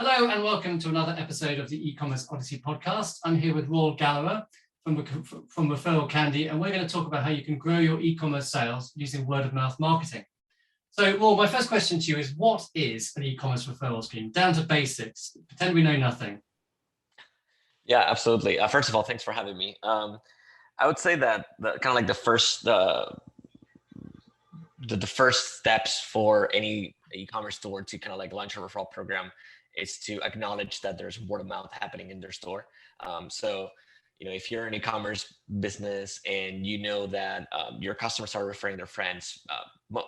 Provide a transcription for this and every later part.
Hello and welcome to another episode of the e-commerce Odyssey podcast. I'm here with Raul Galera from Referral Candy, and we're going to talk about how you can grow your e-commerce sales using word-of-mouth marketing. So, Raul, my first question to you is, what is an e-commerce referral scheme? Down to basics. Pretend we know nothing. Yeah, absolutely. First of all, thanks for having me. I would say that the first steps for any e-commerce store to kind of like launch a referral program is to acknowledge that there's word of mouth happening in their store. If you're an e-commerce business and you know that your customers are referring their friends,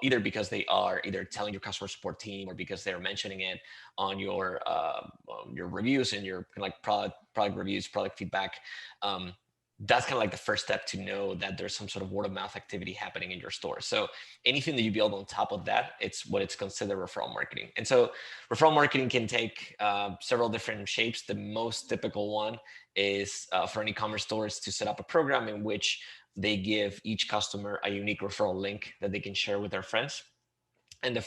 either because they are either telling your customer support team or because they're mentioning it on your reviews and your like product reviews, product feedback. That's kind of like the first step to know that there's some sort of word of mouth activity happening in your store. So anything that you build on top of that, it's what it's considered referral marketing. And so referral marketing can take several different shapes. The most typical one is for an e-commerce stores to set up a program in which they give each customer a unique referral link that they can share with their friends. And the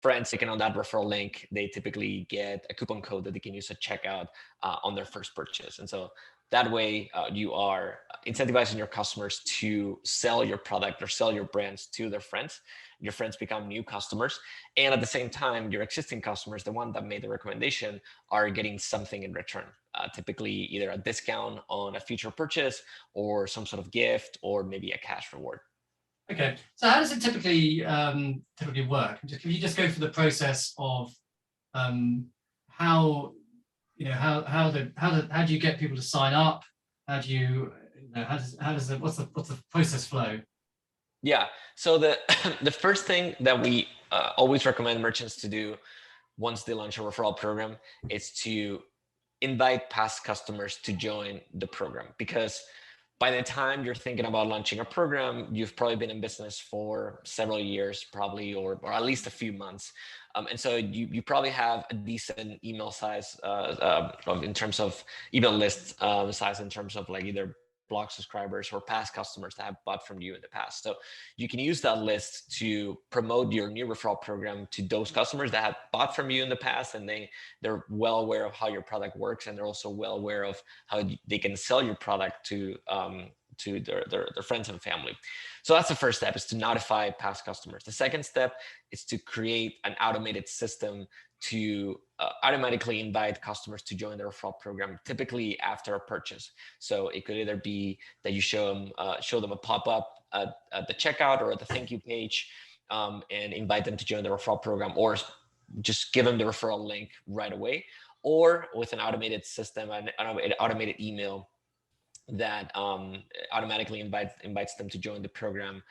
friends clicking on that referral link, they typically get a coupon code that they can use at checkout on their first purchase. And so that way you are incentivizing your customers to sell your product or sell your brands to their friends. Your friends become new customers. And at the same time, your existing customers, the one that made the recommendation, are getting something in return. Typically either a discount on a future purchase or some sort of gift or maybe a cash reward. Okay, so how does it typically work? Can you just go through the process of how do you get people to sign up? What's the process flow? Yeah, so the first thing that we always recommend merchants to do once they launch a referral program is to invite past customers to join the program, because by the time you're thinking about launching a program, you've probably been in business for several years, probably, or at least a few months. And so you probably have a decent email size in terms of email list size, in terms of like either blog subscribers or past customers that have bought from you in the past. So you can use that list to promote your new referral program to those customers that have bought from you in the past, and they're well aware of how your product works, and they're also well aware of how they can sell your product to their friends and family. So that's the first step, is to notify past customers. The second step is to create an automated system to automatically invite customers to join the referral program, typically after a purchase. So it could either be that you show them a pop-up at the checkout or at the thank you page, and invite them to join the referral program, or just give them the referral link right away, or with an automated system, an automated email that automatically invites them to join the program,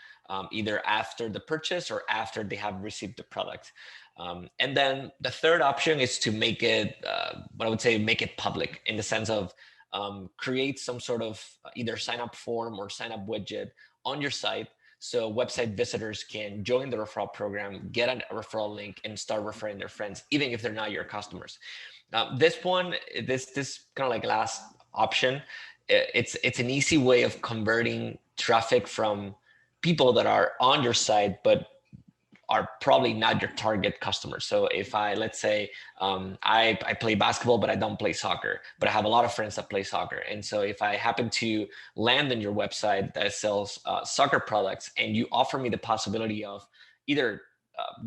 either after the purchase or after they have received the product. And then the third option is to make it, make it public, in the sense of create some sort of either sign up form or sign up widget on your site, so website visitors can join the referral program, get a referral link, and start referring their friends, even if they're not your customers. This kind of like last option, it's an easy way of converting traffic from people that are on your site but are probably not your target customers. So if let's say I play basketball, but I don't play soccer, but I have a lot of friends that play soccer. And so if I happen to land on your website that sells soccer products, and you offer me the possibility of either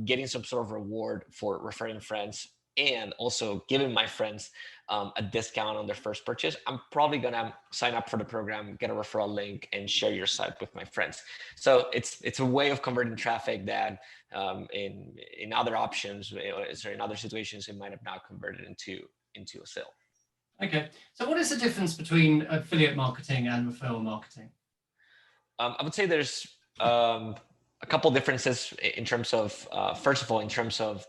getting some sort of reward for referring friends and also giving my friends a discount on their first purchase, I'm probably going to sign up for the program, get a referral link, and share your site with my friends. So it's a way of converting traffic that in other options, or in other situations, it might have not converted into a sale. Okay, so what is the difference between affiliate marketing and referral marketing? I would say there's a couple differences in terms of, first of all, in terms of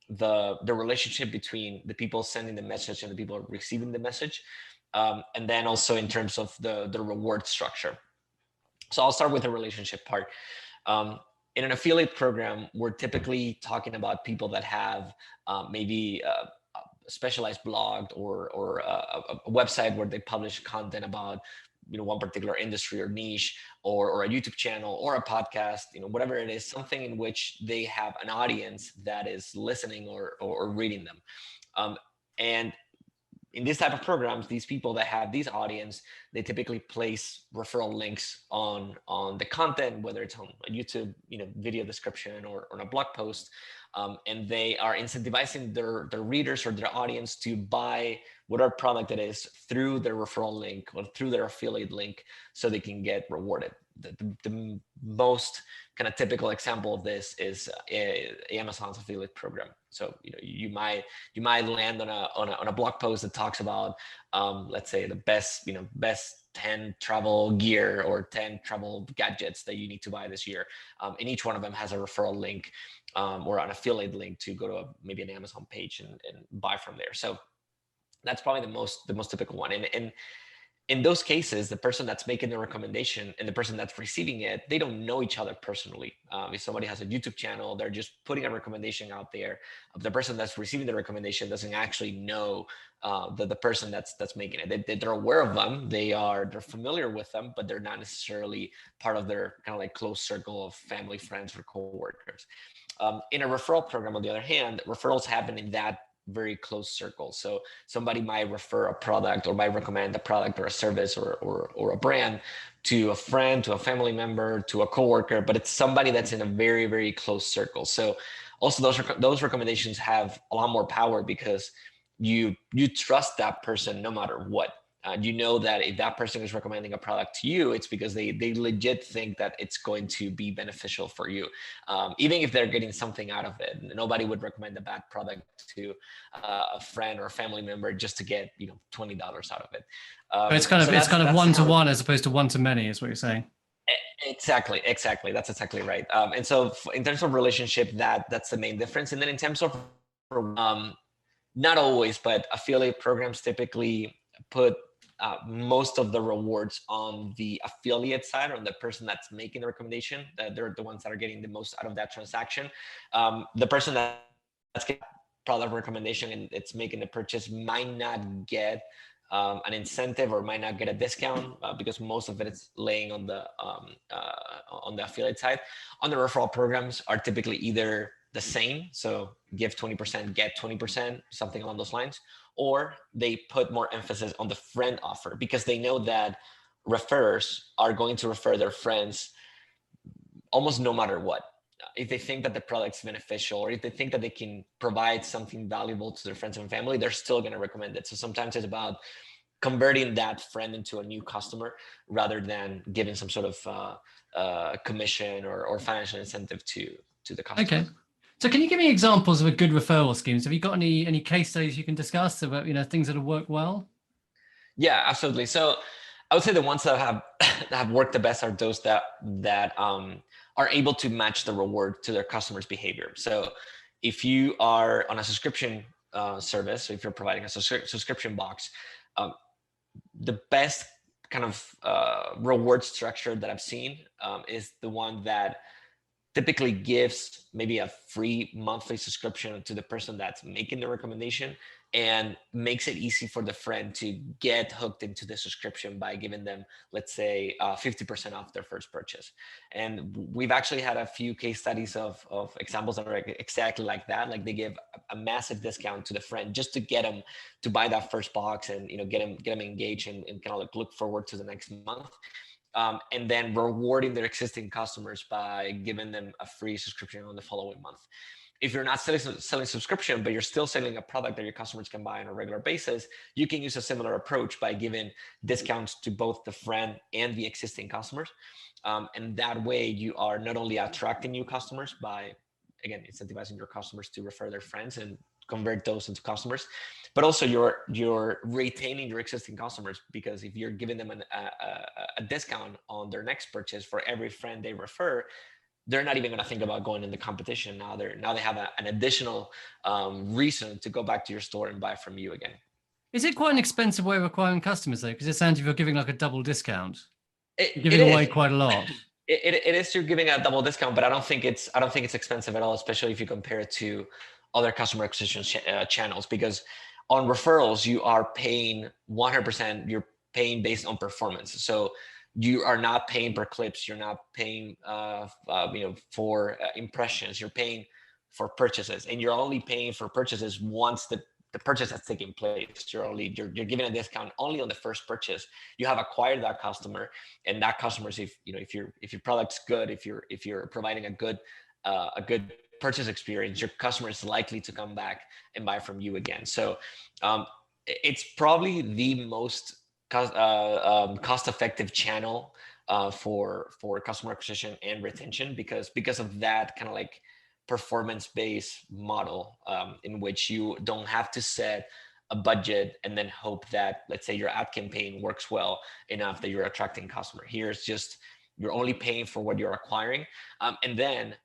the relationship between the people sending the message and the people receiving the message, and then also in terms of the reward structure. So I'll start with the relationship part. In an affiliate program, we're typically talking about people that have maybe a specialized blog or a website where they publish content about one particular industry or niche, or a YouTube channel or a podcast, whatever it is, something in which they have an audience that is listening or reading them. And in this type of programs, these people that have this audience, they typically place referral links on the content, whether it's on a YouTube, video description or on a blog post, and they are incentivizing their readers or their audience to buy whatever product it is through their referral link or through their affiliate link, so they can get rewarded. The most kind of typical example of this is Amazon's affiliate program. So you might land on a blog post that talks about let's say the best 10 travel gear or 10 travel gadgets that you need to buy this year, and each one of them has a referral link or an affiliate link to go to maybe an Amazon page and buy from there. So that's probably the most typical one. And in those cases, the person that's making the recommendation and the person that's receiving it, they don't know each other personally. If somebody has a YouTube channel, they're just putting a recommendation out there. The person that's receiving the recommendation doesn't actually know the person that's making it. They're aware of them. They're familiar with them, but they're not necessarily part of their kind of like close circle of family, friends, or coworkers. In a referral program, on the other hand, referrals happen in that very close circle. So somebody might refer a product or might recommend a product or a service or a brand to a friend, to a family member, to a coworker, but it's somebody that's in a very, very close circle. So also those recommendations have a lot more power because you trust that person no matter what. You know that if that person is recommending a product to you, it's because they legit think that it's going to be beneficial for you, even if they're getting something out of it. Nobody would recommend a bad product to a friend or a family member just to get $20 out of it. It's kind of one to one as opposed to one to many, is what you're saying. Exactly. That's exactly right. And so in terms of relationship, that's the main difference. And then in terms of not always, but affiliate programs typically put most of the rewards on the affiliate side, on the person that's making the recommendation. They're the ones that are getting the most out of that transaction. The person that's getting product recommendation and it's making the purchase might not get an incentive or might not get a discount because most of it is laying on the affiliate side. On the referral programs are typically either the same, so give 20%, get 20%, something along those lines, or they put more emphasis on the friend offer because they know that referrers are going to refer their friends almost no matter what. If they think that the product's beneficial or if they think that they can provide something valuable to their friends and family, they're still going to recommend it. So sometimes it's about converting that friend into a new customer rather than giving some sort of commission or financial incentive to the customer. Okay. So can you give me examples of a good referral schemes? Have you got any case studies you can discuss about things that have worked well? Yeah, absolutely. So I would say the ones that have worked the best are those that are able to match the reward to their customers' behavior. So if you are on a subscription service, so if you're providing a subscription box, the best kind of reward structure that I've seen is the one that typically gives maybe a free monthly subscription to the person that's making the recommendation and makes it easy for the friend to get hooked into the subscription by giving them, let's say, 50% off their first purchase. And we've actually had a few case studies of examples that are exactly like that. Like they give a massive discount to the friend just to get them to buy that first box and get them engaged and kind of like look forward to the next month. And then rewarding their existing customers by giving them a free subscription on the following month. If you're not selling subscription, but you're still selling a product that your customers can buy on a regular basis, you can use a similar approach by giving discounts to both the friend and the existing customers. And that way you are not only attracting new customers by, again, incentivizing your customers to refer their friends and convert those into customers, but also you're retaining your existing customers, because if you're giving them a discount on their next purchase for every friend they refer, they're not even going to think about going in the competition. Now they have an additional reason to go back to your store and buy from you again. Is it quite an expensive way of acquiring customers though? Because it sounds like you're giving like a double discount. You're giving away quite a lot. It is, you're giving a double discount, but I don't think it's expensive at all, especially if you compare it to other customer acquisition channels. Because on referrals, you are paying 100%. You're paying based on performance. So you are not paying per clips. You're not paying for impressions. You're paying for purchases, and you're only paying for purchases once the purchase that's taking place. You're giving a discount only on the first purchase. You have acquired that customer, and that customer, if your product's good, if you're providing a good purchase experience, your customer is likely to come back and buy from you again. So it's probably the most cost-effective channel for customer acquisition and retention, because of that kind of like performance-based model, in which you don't have to set a budget and then hope that, let's say, your ad campaign works well enough that you're attracting customer. Here it's just you're only paying for what you're acquiring, and then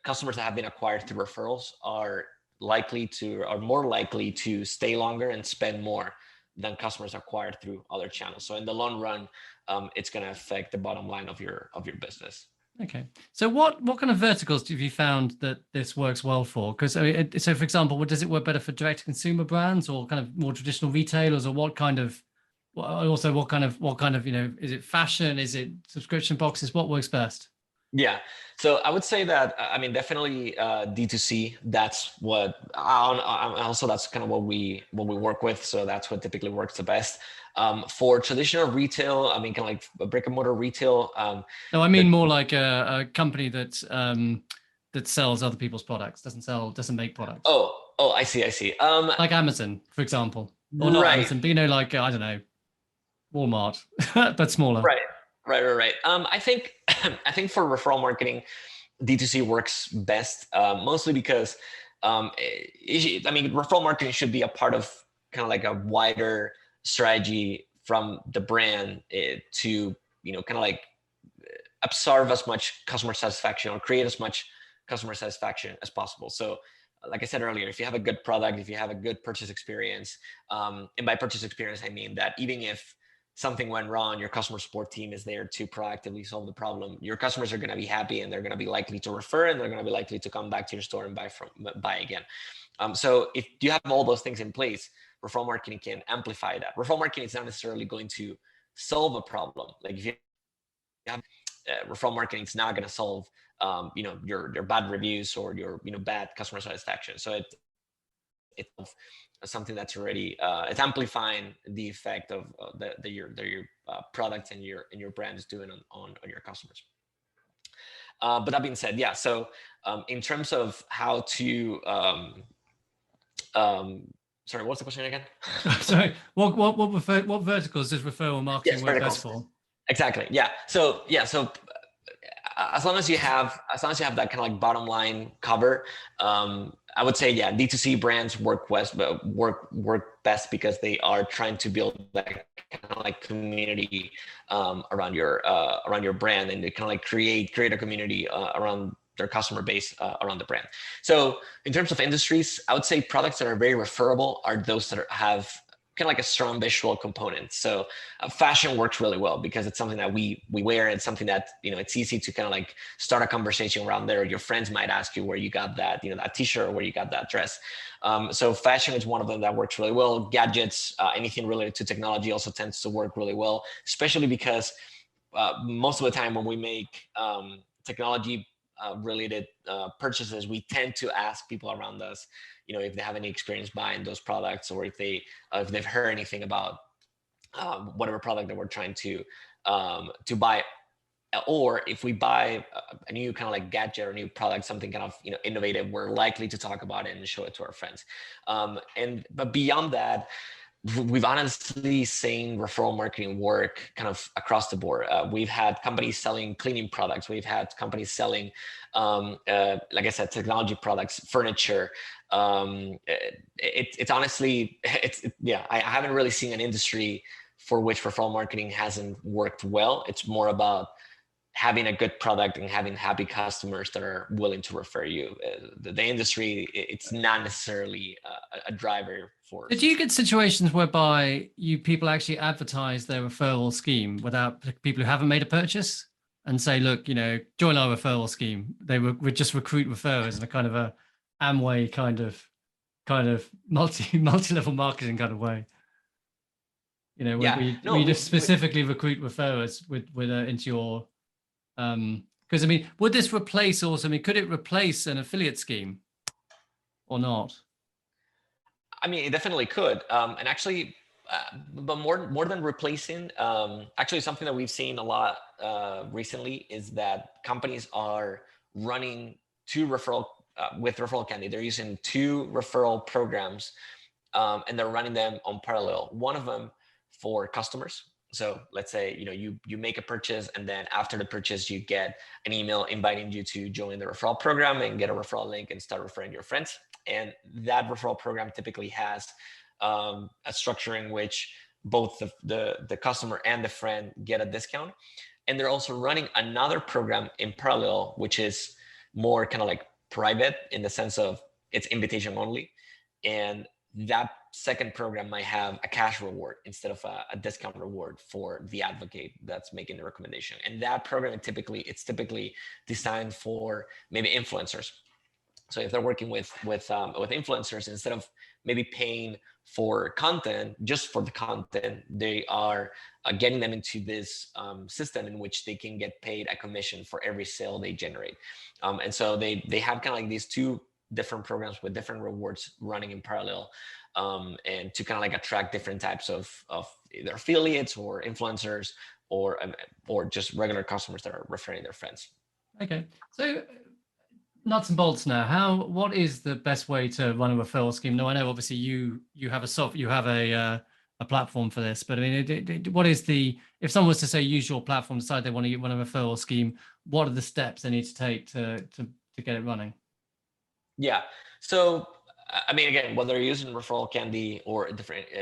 customers that have been acquired through referrals are more likely to stay longer and spend more than customers acquired through other channels. So in the long run, it's going to affect the bottom line of your business. Okay. So what kind of verticals have you found that this works well for? Because so for example, does it work better for direct to consumer brands or kind of more traditional retailers, or what kind of, is it fashion? Is it subscription boxes? What works best? Yeah. So I would say that, definitely D2C, that's what, also that's kind of what we work with. So that's what typically works the best. For traditional retail, kind of like a brick and mortar retail. No, I mean more like a company that sells other people's products, doesn't make products. Oh, I see. Like Amazon, for example, or not Amazon, but like, I don't know, Walmart, but smaller. Right. I think for referral marketing, D2C works best, mostly because referral marketing should be a part of kind of like a wider strategy from the brand to kind of like absorb as much customer satisfaction or create as much customer satisfaction as possible. So like I said earlier, if you have a good product, if you have a good purchase experience, and by purchase experience I mean that even if something went wrong, your customer support team is there to proactively solve the problem. Your customers are going to be happy, and they're going to be likely to refer, and they're going to be likely to come back to your store and buy again. So if you have all those things in place, referral marketing can amplify that. Referral marketing is not necessarily going to solve a problem. Like if you have referral marketing, it's not going to solve your bad reviews or your bad customer satisfaction. So it's something that's already it's amplifying the effect of your product and your brand is doing on your customers. But that being said, yeah. So in terms of how to sorry, what's the question again? Sorry, what verticals does referral marketing work best for? Exactly. Yeah. So as long as you have that kind of like bottom line cover, I would say, yeah, D2C brands work best because they are trying to build that kind of like community around your brand, and they kind of like create a community around their customer base around the brand. So in terms of industries, I would say products that are very referable are those that have kind of like a strong visual component. So fashion works really well because it's something that we wear. It's something that, it's easy to kind of like start a conversation around there. Your friends might ask you where you got that, that t-shirt or where you got that dress. So fashion is one of them that works really well. Gadgets, anything related to technology also tends to work really well, especially because most of the time when we make technology related purchases, we tend to ask people around us, if they have any experience buying those products, or if they've heard anything about whatever product that we're trying to buy, or if we buy a new kind of like gadget or new product, something kind of innovative, we're likely to talk about it and show it to our friends. But beyond that, we've honestly seen referral marketing work kind of across the board. We've had companies selling cleaning products. We've had companies selling, like I said, technology products, furniture. It's honestly, I haven't really seen an industry for which referral marketing hasn't worked well. It's more about having a good product and having happy customers that are willing to refer you. The industry, it's not necessarily a driver for. Do you get situations whereby people actually advertise their referral scheme without people who haven't made a purchase and say, look, join our referral scheme? They would just recruit referrers in a kind of a Amway kind of multi-level marketing kind of way. We just specifically recruit referrers with into your. Because would this replace also? Could it replace an affiliate scheme or not? I mean, it definitely could. And actually, but more than replacing, actually something that we've seen a lot recently is that companies are running two referral with Referral Candy. They're using two referral programs, and they're running them on parallel. One of them for customers. So let's say you make a purchase, and then after the purchase, you get an email inviting you to join the referral program and get a referral link and start referring your friends. And that referral program typically has a structure in which both the customer and the friend get a discount. And they're also running another program in parallel, which is more kind of like private in the sense of it's invitation only. And that second program might have a cash reward instead of a discount reward for the advocate that's making the recommendation. And that program it's typically designed for maybe influencers. So if they're working with influencers, instead of maybe paying for content, just for the content, they are getting them into this system in which they can get paid a commission for every sale they generate. And so they have kind of like these two different programs with different rewards running in parallel, and to kind of like attract different types of either affiliates or influencers or just regular customers that are referring their friends. Okay, so nuts and bolts now. What is the best way to run a referral scheme? Now, I know obviously you have a platform for this, but I mean, what is if someone was to say use your platform, decide they want to run a referral scheme, what are the steps they need to take to get it running? Yeah. So, I mean, again, whether you're using Referral Candy or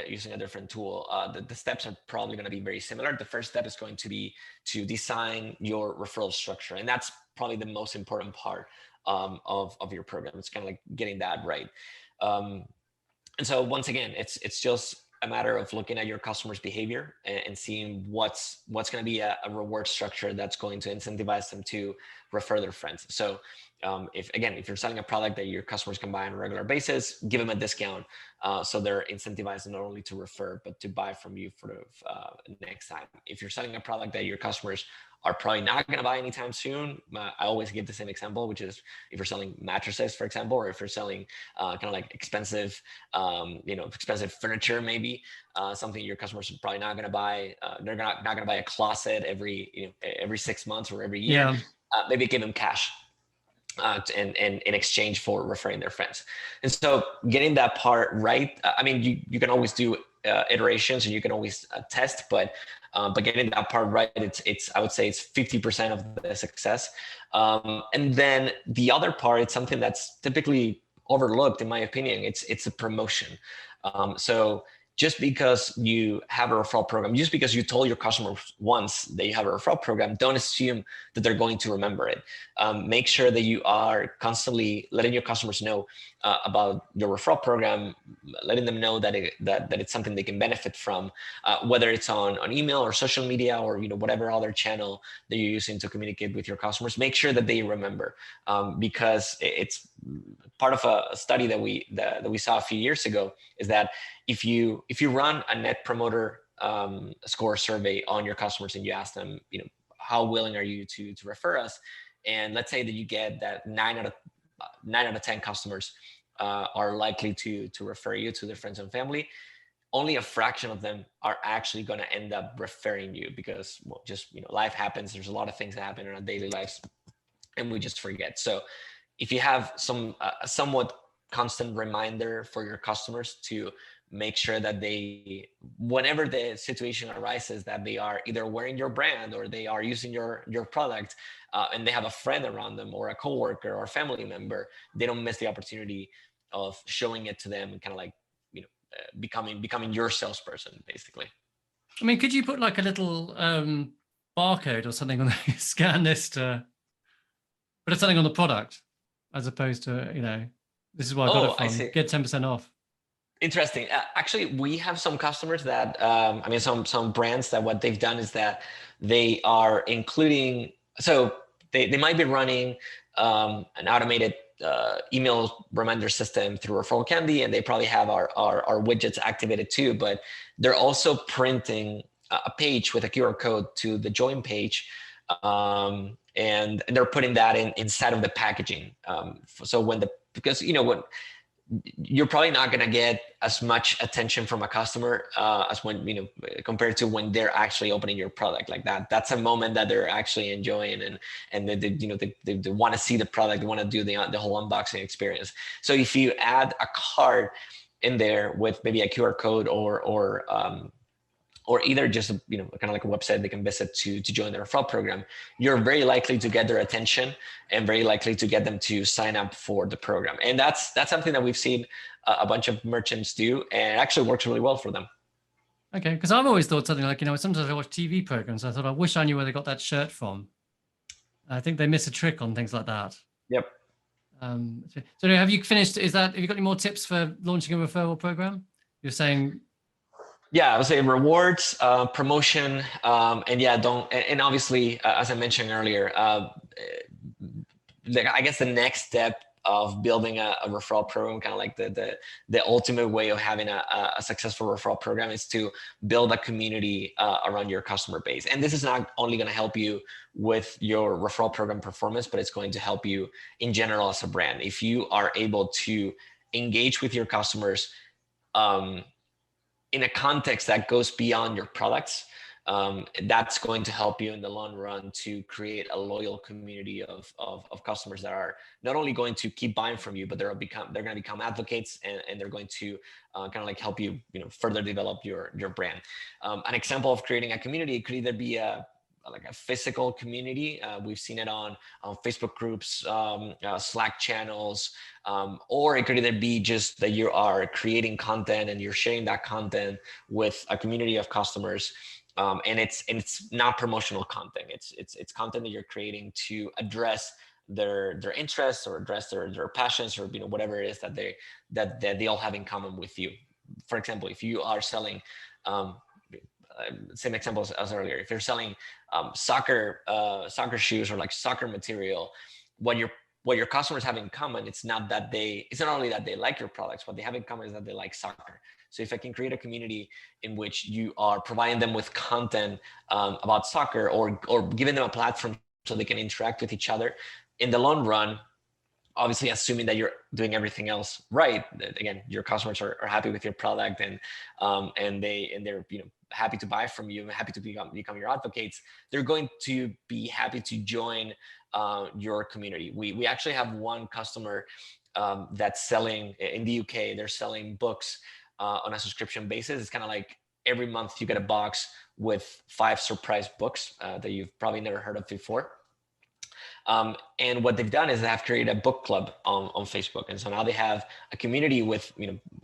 using a different tool, the steps are probably going to be very similar. The first step is going to be to design your referral structure, and that's probably the most important part of your program. It's kind of like getting that right. And so once again, it's just a matter of looking at your customers' behavior and seeing what's going to be a reward structure that's going to incentivize them to refer their friends. So if you're selling a product that your customers can buy on a regular basis, give them a discount, so they're incentivized not only to refer but to buy from you for the next time. If you're selling a product that your customers are probably not going to buy anytime soon, I always give the same example, which is if you're selling mattresses, for example, or if you're selling kind of like expensive furniture, maybe something your customers are probably not going to buy. They're not going to buy a closet every 6 months or every year. Yeah. Maybe give them cash and in exchange for referring their friends. And so getting that part right, I mean, you can always do iterations and you can always test, but getting that part right, I would say it's 50% of the success. And then the other part, it's something that's typically overlooked, in my opinion. It's a promotion. So just because you have a referral program, just because you told your customers once that you have a referral program, don't assume that they're going to remember it. Make sure that you are constantly letting your customers know about your referral program, letting them know that it's something they can benefit from, whether it's on email or social media or whatever other channel that you're using to communicate with your customers. Make sure that they remember, because it's part of a study that we saw a few years ago, is that if you run a net promoter score survey on your customers and you ask them, how willing are you to refer us? And let's say that you get that 9 out of 10 customers are likely to refer you to their friends and family. Only a fraction of them are actually going to end up referring you because, life happens. There's a lot of things that happen in our daily lives and we just forget. So if you have a somewhat constant reminder for your customers to make sure that whenever the situation arises, that they are either wearing your brand or they are using your product, and they have a friend around them or a coworker or a family member, they don't miss the opportunity of showing it to them and kind of like, becoming your salesperson, basically. I mean, could you put like a little barcode or something on the scan this to put something on the product as opposed to, this is where I got it from. Get 10% off. Interesting. Actually, we have some customers that, some brands that what they've done is that they are including, so they might be running an automated email reminder system through Referral Candy, and they probably have our widgets activated too, but they're also printing a page with a QR code to the join page, and they're putting that inside of the packaging. So because you're probably not going to get as much attention from a customer as when, compared to when they're actually opening your product like that. That's a moment that they're actually enjoying, and they want to see the product, they want to do the whole unboxing experience. So if you add a card in there with maybe a QR code or either just kind of like a website they can visit to join the referral program, you're very likely to get their attention and very likely to get them to sign up for the program. And that's something that we've seen a bunch of merchants do, and it actually works really well for them. Okay, because I've always thought something like, sometimes I watch TV programs, I thought, I wish I knew where they got that shirt from. I think they miss a trick on things like that. Yep. So have you finished? Have you got any more tips for launching a referral program? You're saying. Yeah, I would say rewards, promotion, and yeah, and obviously, as I mentioned earlier, I guess the next step of building a referral program, kind of like the ultimate way of having a successful referral program, is to build a community around your customer base. And this is not only going to help you with your referral program performance, but it's going to help you in general as a brand. If you are able to engage with your customers in a context that goes beyond your products, that's going to help you in the long run to create a loyal community of customers that are not only going to keep buying from you, but they're going to become advocates, and they're going to kind of like help you, further develop your brand. An example of creating a community could either be like a physical community. We've seen it on Facebook groups, Slack channels, or it could either be just that you are creating content and you're sharing that content with a community of customers. And it's not promotional content. It's content that you're creating to address their interests or address their passions, or whatever it is that they all have in common with you. For example, if you are selling same example as earlier, if you're selling soccer shoes or like soccer material, what your customers have in common, it's not only that they like your products, what they have in common is that they like soccer. So if I can create a community in which you are providing them with content about soccer, or giving them a platform so they can interact with each other, in the long run, obviously assuming that you're doing everything else right, again, your customers are happy with your product, and they're happy to buy from you, happy to become your advocates, they're going to be happy to join your community. We actually have one customer that's selling in the UK. They're selling books on a subscription basis. It's kind of like every month you get a box with 5 surprise books that you've probably never heard of before. And what they've done is they have created a book club on Facebook. And so now they have a community with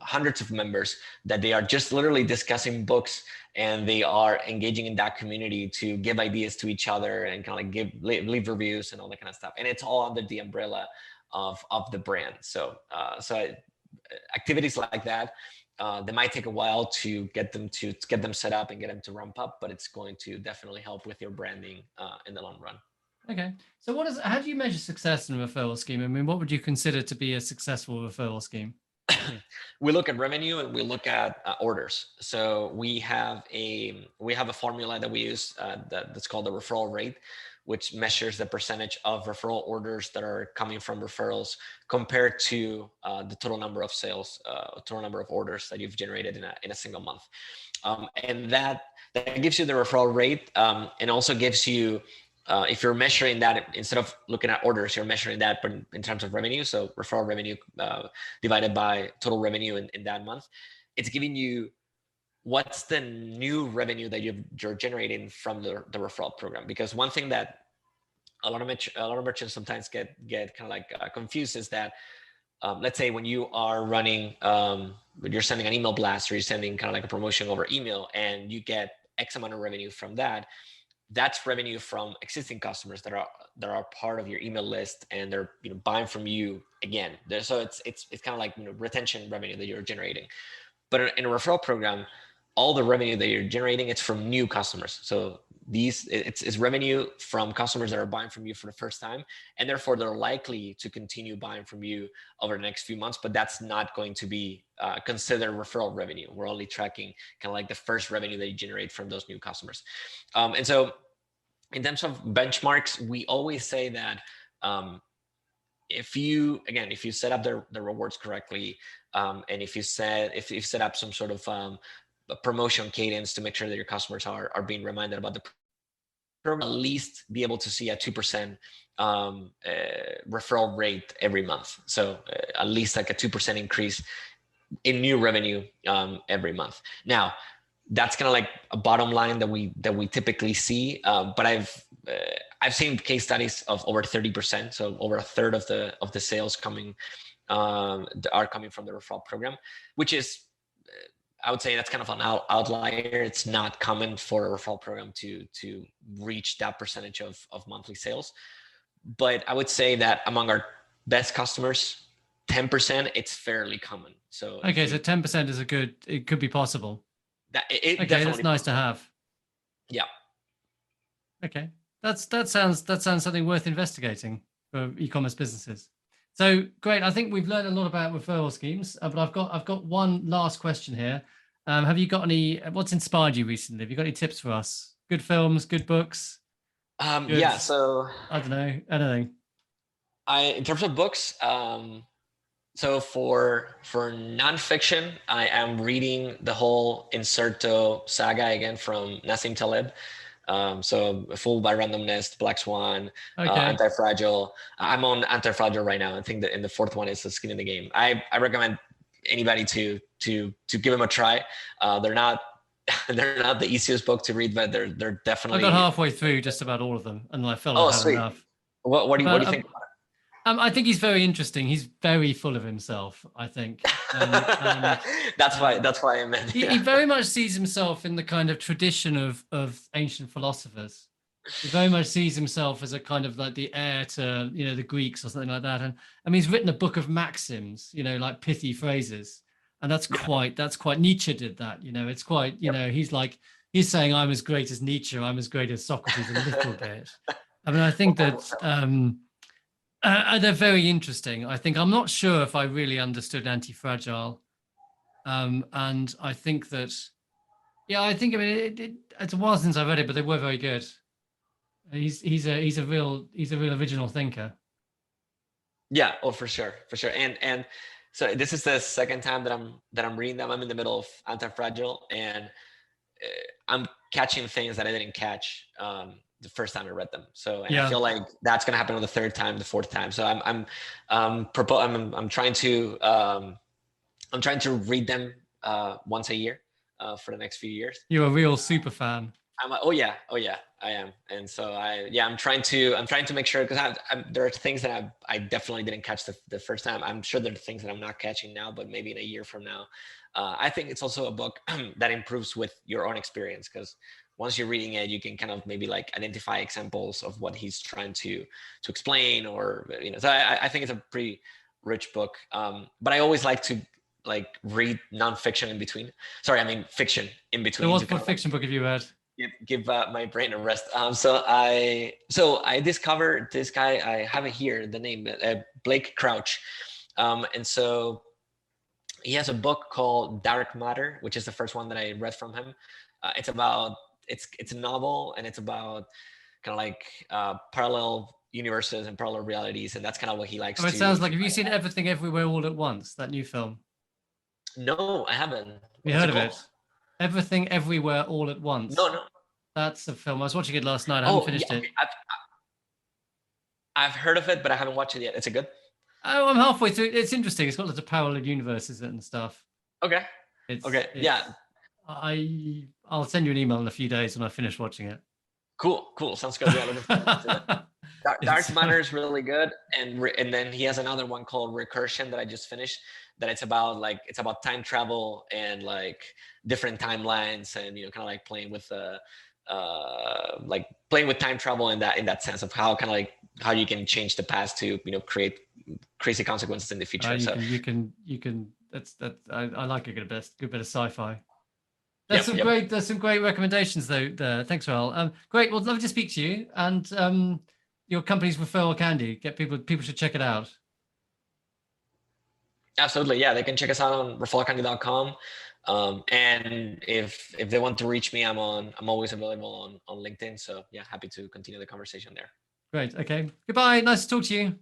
hundreds of members that they are just literally discussing books, and they are engaging in that community to give ideas to each other and kind of like leave reviews and all that kind of stuff. And it's all under the umbrella of the brand. So activities like that, they might take a while to get them set up and get them to ramp up, but it's going to definitely help with your branding in the long run. Okay. So how do you measure success in a referral scheme? I mean, what would you consider to be a successful referral scheme? We look at revenue and we look at orders. So we have a formula that we use that's called the referral rate, which measures the percentage of referral orders that are coming from referrals compared to the total number of sales, total number of orders that you've generated in a single month. And that gives you the referral rate, and also gives you, if you're measuring that, instead of looking at orders, you're measuring that in terms of revenue. So referral revenue divided by total revenue in that month. It's giving you what's the new revenue that you're generating from the referral program. Because one thing that a lot of merchants sometimes get kind of like confused is that, let's say when you are running, you're sending an email blast, or you're sending kind of like a promotion over email, and you get X amount of revenue from that. That's revenue from existing customers that are part of your email list, and they're buying from you again. So it's kind of like retention revenue that you're generating. But in a referral program, all the revenue that you're generating, it's from new customers. So it's revenue from customers that are buying from you for the first time, and therefore they're likely to continue buying from you over the next few months. But that's not going to be considered referral revenue. We're only tracking kind of like the first revenue that you generate from those new customers. And so in terms of benchmarks, we always say that if you set up the rewards correctly, and if you set up some sort of a promotion cadence to make sure that your customers are being reminded about the program, at least be able to see a 2% referral rate every month. So at least like a 2% increase in new revenue every month. Now, that's kind of like a bottom line that we typically see, but I've seen case studies of over 30%, so over a third of the sales coming are coming from the referral program, which is, I would say that's kind of an outlier. It's not common for a referral program to reach that percentage of monthly sales. But I would say that among our best customers, 10%, it's fairly common. So okay, so 10% is it could be possible. Okay, that's nice to have. Yeah. Okay, that sounds something worth investigating for e-commerce businesses. So great. I think we've learned a lot about referral schemes, but I've got one last question here. Have you got what's inspired you recently? Have you got any tips for us? Good films, good books? Yeah. So I don't know, anything. In terms of books, so for nonfiction, I am reading the whole Inserto saga again from Nassim Taleb. So Fooled by Randomness, Black Swan, Anti-Fragile. I'm on Anti-Fragile right now. I think that in the fourth one is the Skin in the Game. I recommend anybody to give them a try. They're not the easiest book to read, but they're definitely. I got halfway through just about all of them, and I felt I had enough. What do you think about it? I think he's very interesting. He's very full of himself, I think. That's why I meant. He very much sees himself in the kind of tradition of ancient philosophers. He very much sees himself as a kind of like the heir to, the Greeks or something like that. And I mean, he's written a book of maxims, like pithy phrases. And that's quite Nietzsche did that, it's quite, he's saying I'm as great as Nietzsche, I'm as great as Socrates a little bit. I mean, I think that they're very interesting. I think I'm not sure if I really understood Anti-Fragile. And I think that, it's a while since I read it, but they were very good. He's a real original thinker. Yeah, for sure. And so this is the second time that I'm reading them. I'm in the middle of Anti-Fragile, and I'm catching things that I didn't catch the first time I read them. So I feel like that's gonna happen on the third time, the fourth time. So I'm trying to read them once a year for the next few years. You're a real super fan. Oh yeah, I am. And so I'm trying to make sure, because there are things that I definitely didn't catch the first time. I'm sure there are things that I'm not catching now, but maybe in a year from now. I think it's also a book that improves with your own experience, because once you're reading it, you can kind of maybe like identify examples of what he's trying to explain, or So I think it's a pretty rich book. But I always like to read nonfiction in between. Sorry, I mean fiction in between. So what fiction book have you read? Give my brain a rest. So I discovered this guy. I have it here, the name, Blake Crouch, and so he has a book called Dark Matter, which is the first one that I read from him. It's a novel, and it's about kind of like parallel universes and parallel realities, and that's kind of what he likes. It sounds like, have you seen Everything Everywhere All at Once, that new film? No, I haven't. You heard of it? Everything Everywhere All at Once. No. That's a film. I was watching it last night. I haven't finished it. I've heard of it, but I haven't watched it yet. Is it good? Oh, I'm halfway through. It's interesting. It's got lots of parallel universes and stuff. Okay. I'll send you an email in a few days when I finish watching it. Cool. Sounds good. Yeah, Dark Matter is really good, and then he has another one called Recursion that I just finished. That it's about time travel and like different timelines, and kind of like playing with time travel in that sense of how kind of like how you can change the past to create crazy consequences in the future. You can. That's I like a good bit of sci-fi. That's some great recommendations though. Thanks, Raul. Great. Well, lovely to speak to you. And your company's Referral Candy. People should check it out. Absolutely. Yeah, they can check us out on referralcandy.com. And if they want to reach me, I'm always available on LinkedIn. So yeah, happy to continue the conversation there. Great. Okay. Goodbye. Nice to talk to you.